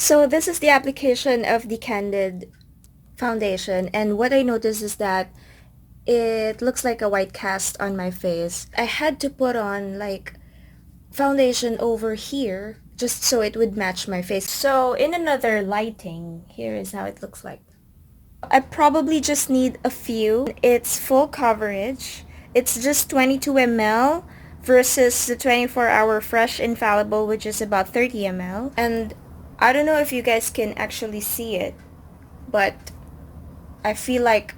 So this is the application of the Candid foundation, and what I noticed is that it looks like a white cast on my face. I had to put on like foundation over here just so it would match my face. So in another lighting, here is how it looks like. I probably just need a few. It's full coverage. It's just 22 ml versus the 24-hour fresh infallible, which is about 30 ml. And I don't know if you guys can actually see it, but I feel like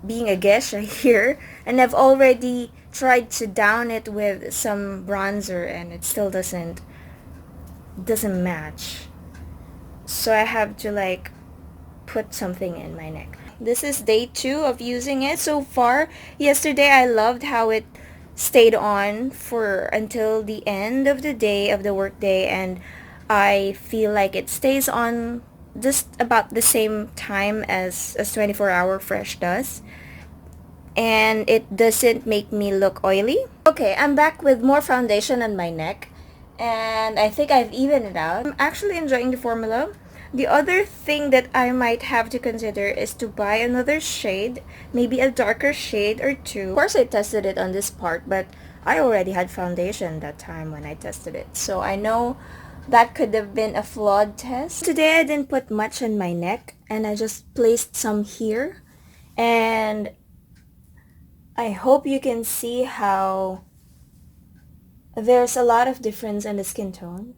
being a geisha here, and I've already tried to down it with some bronzer and it still doesn't match. So I have to like put something in my neck. This is day 2 of using it so far. Yesterday I loved how it stayed on for until the end of the day of the work day, and I feel like it stays on just about the same time as 24-hour fresh does, and it doesn't make me look oily. Okay, I'm back with more foundation on my neck, and I think I've evened it out. I'm actually enjoying the formula. The other thing that I might have to consider is to buy another shade, maybe a darker shade or two. Of course, I tested it on this part, but I already had foundation that time when I tested it, so I know that could have been a flawed test. Today I didn't put much on my neck, and I just placed some here, and I hope you can see how there's a lot of difference in the skin tone.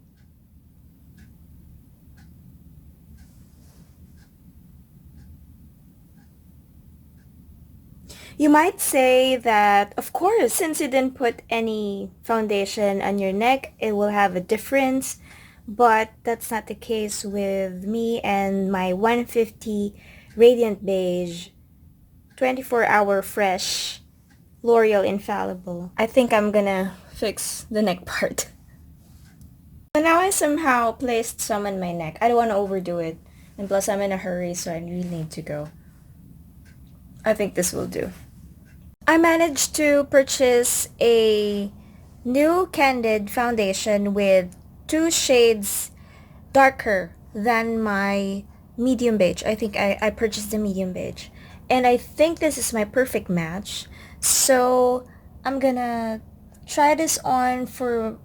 You might say that, of course, since you didn't put any foundation on your neck, it will have a difference, but that's not the case with me and my 150 Radiant Beige 24-hour fresh L'Oreal Infallible. I think I'm gonna fix the neck part. So now I somehow placed some on my neck. I don't want to overdo it. And plus I'm in a hurry, so I really need to go. I think this will do. I managed to purchase a new Candid foundation with 2 shades darker than my medium beige. I think I purchased the medium beige. And I think this is my perfect match. So I'm gonna try this on for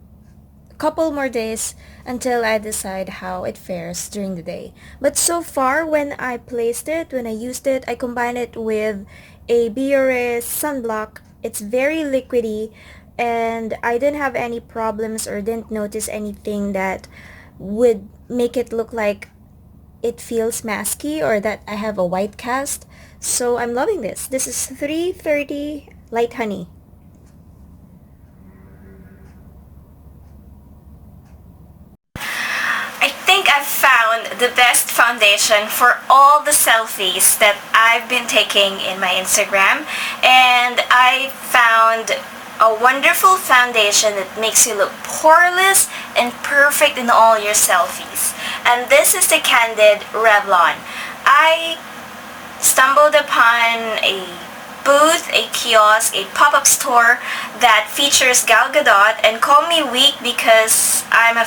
a couple more days until I decide how it fares during the day. But so far, when I placed it, when I used it, I combined it with a Biore sunblock. It's very liquidy, and I didn't have any problems or didn't notice anything that would make it look like it feels masky or that I have a white cast. So I'm loving this. This is 330 Light Honey. I think I've found the best foundation for all the selfies that I've been taking in my Instagram, and I found a wonderful foundation that makes you look poreless and perfect in all your selfies. And this is the Candid Revlon. I stumbled upon a booth, a kiosk, a pop-up store that features Gal Gadot, and call me weak because I'm a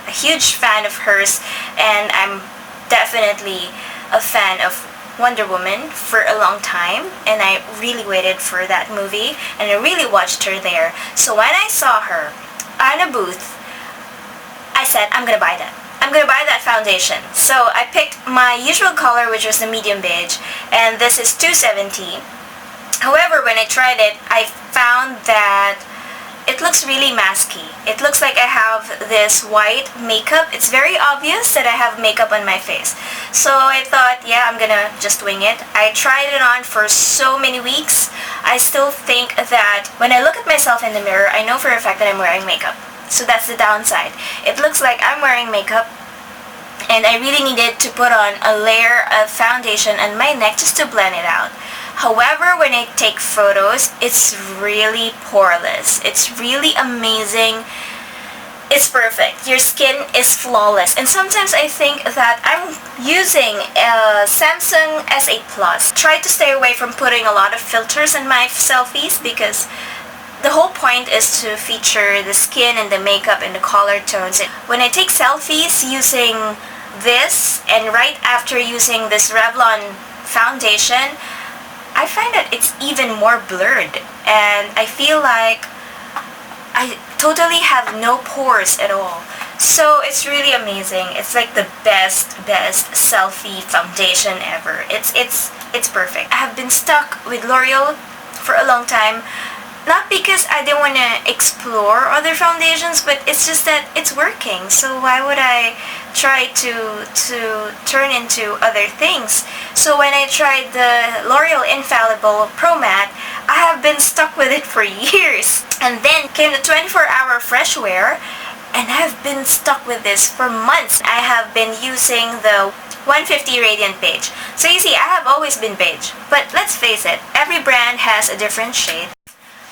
huge fan of hers, and I'm definitely a fan of Wonder Woman for a long time, and I really waited for that movie, and I really watched her there. So when I saw her on a booth, I said, I'm gonna buy that. I'm gonna buy that foundation. So I picked my usual color, which was the medium beige, and this is 270. However, when I tried it, I found that it looks really masky. It looks like I have this white makeup. It's very obvious that I have makeup on my face. So I thought, yeah, I'm gonna just wing it. I tried it on for so many weeks. I still think that when I look at myself in the mirror, I know for a fact that I'm wearing makeup. So that's the downside. It looks like I'm wearing makeup, and I really needed to put on a layer of foundation on my neck just to blend it out. However, when I take photos, it's really poreless. It's really amazing. It's perfect. Your skin is flawless. And sometimes I think that I'm using a Samsung S8 Plus. Try to stay away from putting a lot of filters in my selfies because the whole point is to feature the skin and the makeup and the color tones. When I take selfies using this and right after using this Revlon foundation, I find that it's even more blurred, and I feel like I totally have no pores at all. So it's really amazing. It's like the best selfie foundation ever. It's perfect. I have been stuck with L'Oreal for a long time. Not because I didn't want to explore other foundations, but it's just that it's working. So why would I try to turn into other things? So when I tried the L'Oreal Infallible Pro Matte, I have been stuck with it for years. And then came the 24-hour Fresh Wear, and I've been stuck with this for months. I have been using the 150 Radiant Beige. So you see, I have always been beige. But let's face it, every brand has a different shade.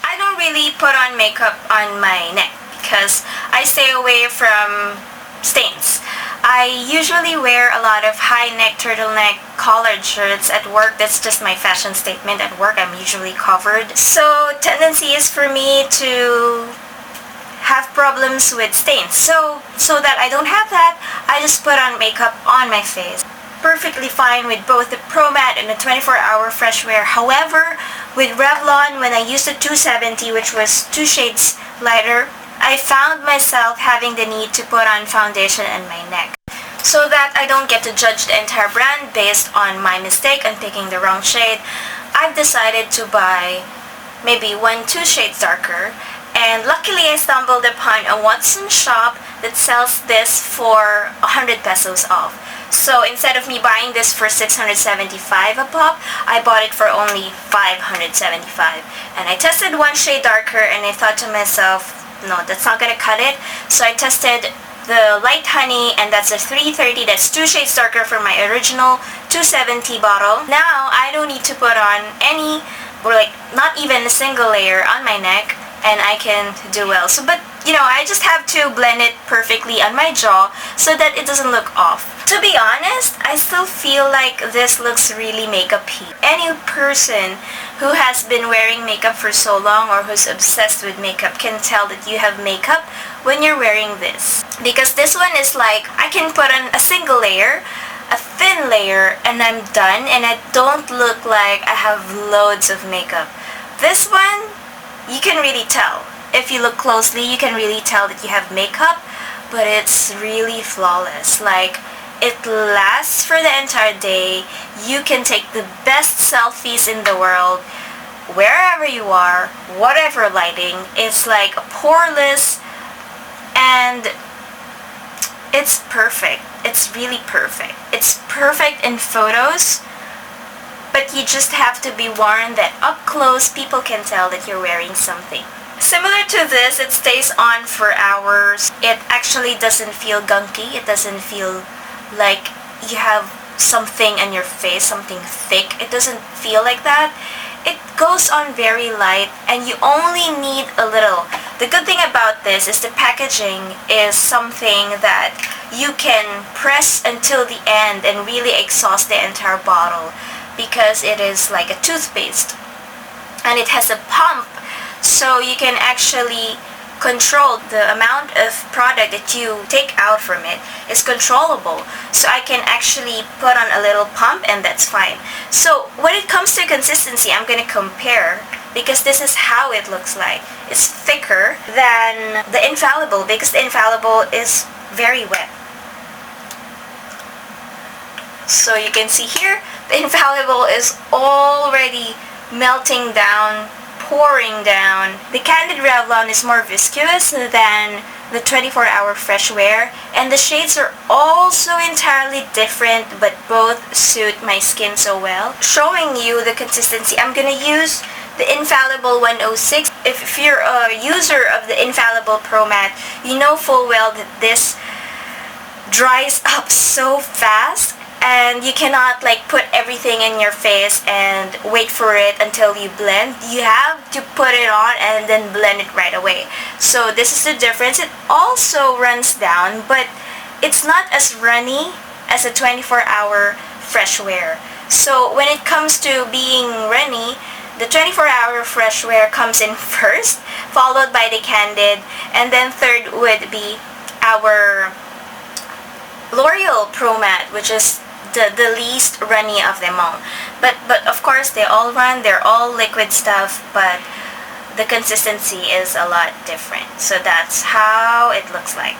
I don't really put on makeup on my neck because I stay away from stains. I usually wear a lot of high neck turtleneck collared shirts at work. That's just my fashion statement. At work, I'm usually covered. So tendency is for me to have problems with stains. So that I don't have that, I just put on makeup on my face. Perfectly fine with both the Pro Matte and the 24-hour Fresh Wear. However, with Revlon, when I used the 270, which was 2 shades lighter, I found myself having the need to put on foundation on my neck. So that I don't get to judge the entire brand based on my mistake on picking the wrong shade, I've decided to buy maybe 1-2 shades darker. And luckily I stumbled upon a Watson shop that sells this for 100 pesos off. So instead of me buying this for 675 a pop, I bought it for only 575. And I tested 1 shade darker and I thought to myself, no, that's not gonna cut it. So I tested the Light Honey, and that's a 330, that's 2 shades darker from my original 270 bottle. Now I don't need to put on any, or like not even a single layer on my neck, and I can do well. So, but you know, I just have to blend it perfectly on my jaw so that it doesn't look off. To be honest, I still feel like this looks really makeup-y. Any person who has been wearing makeup for so long or who's obsessed with makeup can tell that you have makeup when you're wearing this. Because this one is like, I can put on a single layer, a thin layer, and I'm done, and I don't look like I have loads of makeup. This one, you can really tell. If you look closely, you can really tell that you have makeup, but it's really flawless. Like, it lasts for the entire day. You can take the best selfies in the world, wherever you are, whatever lighting. It's like poreless, and it's perfect. It's really perfect. It's perfect in photos, but you just have to be warned that up close, people can tell that you're wearing something. Similar to this, it stays on for hours. It actually doesn't feel gunky. It doesn't feel like you have something on your face, something thick. It doesn't feel like that. It goes on very light, and you only need a little. The good thing about this is the packaging is something that you can press until the end and really exhaust the entire bottle, because it is like a toothpaste, and it has a pump, so you can actually control the amount of product that you take out from it. Is controllable, so I can actually put on a little pump, and that's fine. So when it comes to consistency, I'm gonna compare, because this is how it looks like. It's thicker than the Infallible, because the Infallible is very wet. So you can see here, the Infallible is already melting down, pouring down. The Candid Revlon is more viscous than the 24-hour Fresh Wear, and the shades are also entirely different, but both suit my skin so well. Showing you the consistency, I'm gonna use the Infallible 106. If you're a user of the Infallible Pro Matte, you know full well that this dries up so fast, and you cannot like put everything in your face and wait for it until you blend. You have to put it on and then blend it right away. So this is the difference. It also runs down, but it's not as runny as a 24-hour Fresh Wear. So when it comes to being runny, the 24-hour Fresh Wear comes in first, followed by the Candid, and then third would be our L'Oreal Pro Matte, which is the least runny of them all. But of course they all run, they're all liquid stuff, but the consistency is a lot different. So that's how it looks like.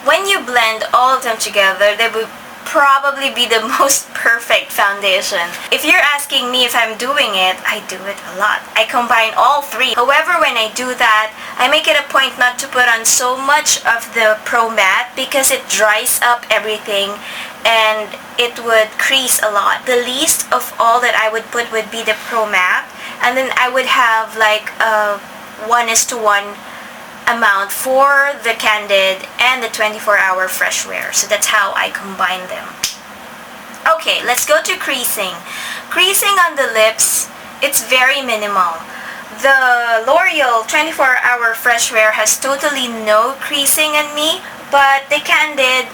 When you blend all of them together, they will probably be the most perfect foundation. If you're asking me if I'm doing it, I do it a lot. I combine all three. However, when I do that, I make it a point not to put on so much of the Pro Matte because it dries up everything and it would crease a lot. The least of all that I would put would be the Pro Matte, and then I would have like a 1:1 amount for the Candid and the 24-hour Fresh Wear. So that's how I combine them. Okay, let's go to creasing. Creasing on the lips, it's very minimal. The L'Oreal 24-hour Fresh Wear has totally no creasing on me, but the Candid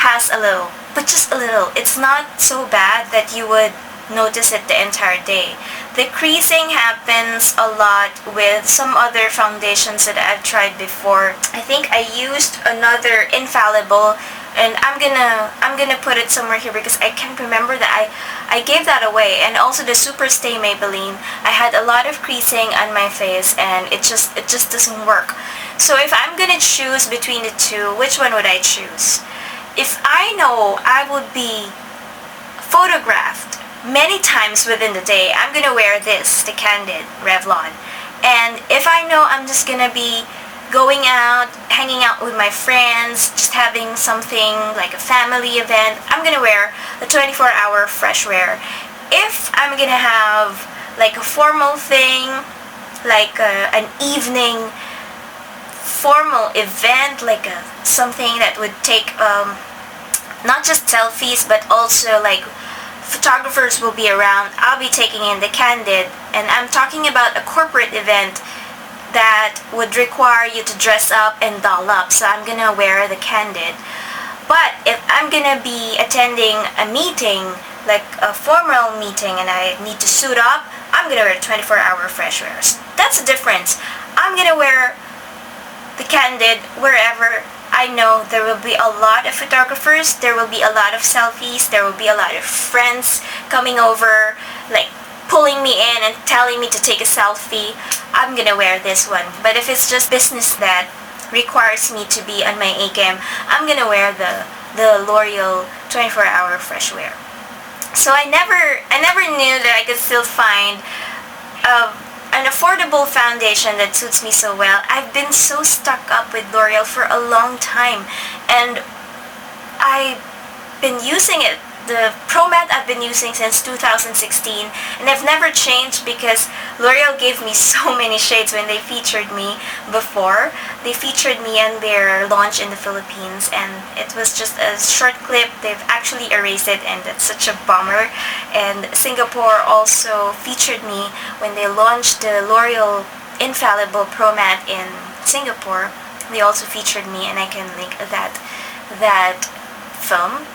has a little, but just a little. It's not so bad that you would notice it the entire day. The creasing happens a lot with some other foundations that I've tried before. I think I used another Infallible, and I'm gonna put it somewhere here because I can't remember that I gave that away. And also the Super Stay Maybelline, I had a lot of creasing on my face and it just doesn't work. So if I'm gonna choose between the two, which one would I choose? If I know I would be photographed many times within the day, I'm gonna wear this, the Candid Revlon. And if I know I'm just gonna be going out, hanging out with my friends, just having something like a family event, I'm gonna wear the 24-hour Fresh Wear. If I'm gonna have like a formal thing, like an evening formal event, like something that would take not just selfies but also like photographers will be around, I'll be taking in the Candid. And I'm talking about a corporate event that would require you to dress up and doll up, so I'm gonna wear the Candid. But if I'm gonna be attending a meeting, like a formal meeting, and I need to suit up, I'm gonna wear 24-hour Fresh Wear. That's the difference. I'm gonna wear the Candid wherever I know there will be a lot of photographers, there will be a lot of selfies, there will be a lot of friends coming over, like pulling me in and telling me to take a selfie. I'm gonna wear this one. But if it's just business that requires me to be on my A game, I'm gonna wear the L'Oreal 24-hour Fresh Wear. So I never knew that I could still find an affordable foundation that suits me so well. I've been so stuck up with L'Oreal for a long time, and I've been using it. The Pro Matte I've been using since 2016, and I've never changed because L'Oreal gave me so many shades when they featured me before. They featured me in their launch in the Philippines, and it was just a short clip. They've actually erased it, and that's such a bummer. And Singapore also featured me when they launched the L'Oreal Infallible Pro Matte in Singapore. They also featured me, and I can link that film.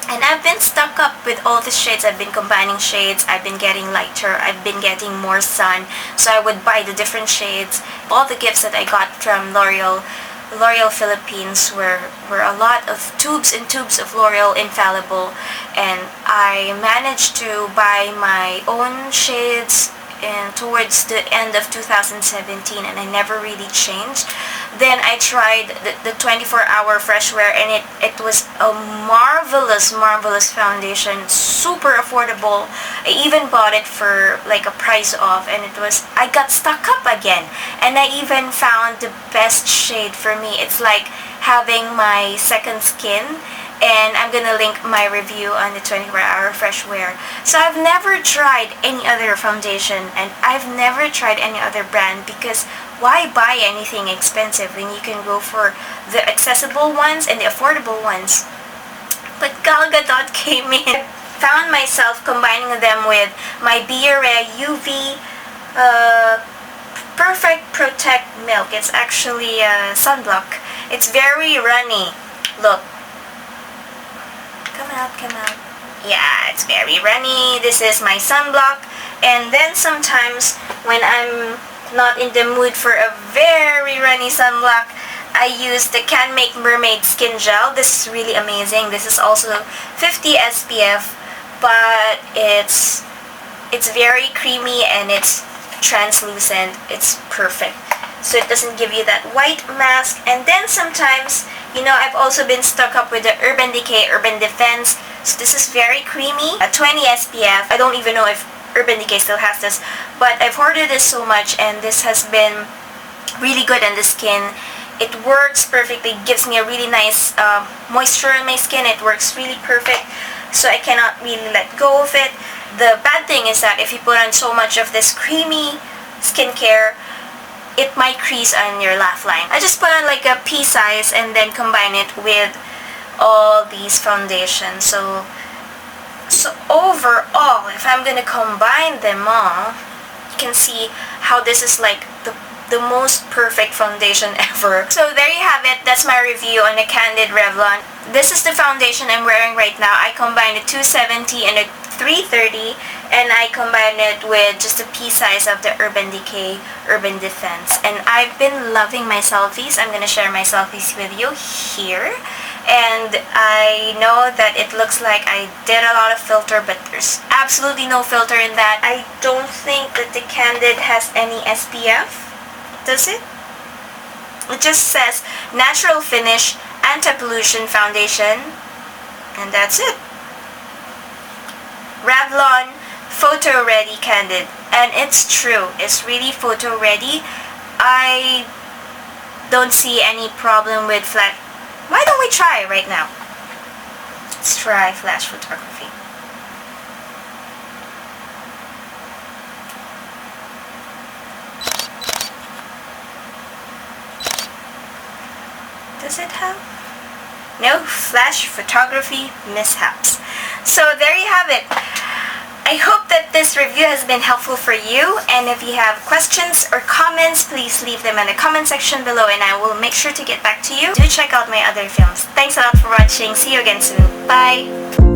And I've been stuck up with all the shades. I've been combining shades. I've been getting lighter. I've been getting more sun. So I would buy the different shades. All the gifts that I got from L'Oreal Philippines were a lot of tubes and tubes of L'Oreal Infallible. And I managed to buy my own shades towards the end of 2017, and I never really changed. Then I tried the 24-hour Fresh Wear, and it was a marvelous foundation, super affordable. I even bought it for like a price off, and I got stuck up again, and I even found the best shade for me. It's like having my second skin. And I'm gonna link my review on the 24-hour Fresh Wear. So I've never tried any other foundation, and I've never tried any other brand, because why buy anything expensive when you can go for the accessible ones and the affordable ones? But Gal Gadot came in. Found myself combining them with my Biore UV Perfect Protect Milk. It's actually a sunblock. It's very runny. Look. Come out. Yeah, it's very runny. This is my sunblock. And then sometimes when I'm not in the mood for a very runny sunblock, I used the Can Make Mermaid Skin Gel. This is really amazing. This is also 50 SPF, but it's very creamy and it's translucent. It's perfect. So it doesn't give you that white mask. And then sometimes, I've also been stuck up with the Urban Decay Urban Defense. So this is very creamy. A 20 SPF. I don't even know if Urban Decay still has this, but I've hoarded this so much and this has been really good on the skin. It works perfectly, gives me a really nice moisture on my skin. It works really perfect, so I cannot really let go of it. The bad thing is that if you put on so much of this creamy skincare, it might crease on your laugh line. I just put on like a pea size and then combine it with all these foundations. So overall, if I'm gonna combine them all, you can see how this is like the most perfect foundation ever. So there you have it. That's my review on the Candid Revlon. This is the foundation I'm wearing right now. I combined a 270 and a 330, and I combined it with just a pea size of the Urban Decay Urban Defense. And I've been loving my selfies. I'm gonna share my selfies with you here. And I know that it looks like I did a lot of filter, but there's absolutely no filter in that. I don't think that the Candid has any SPF. Does it? It just says Natural Finish Anti-Pollution Foundation, and that's it. Revlon PhotoReady Candid, and it's true, it's really photo ready. I don't see any problem with flash. Why don't we try right now? Let's try flash photography. Does it have? No flash photography mishaps. So there you have it. I hope that this review has been helpful for you, and if you have questions or comments, please leave them in the comment section below and I will make sure to get back to you. Do check out my other films. Thanks a lot for watching. See you again soon. Bye!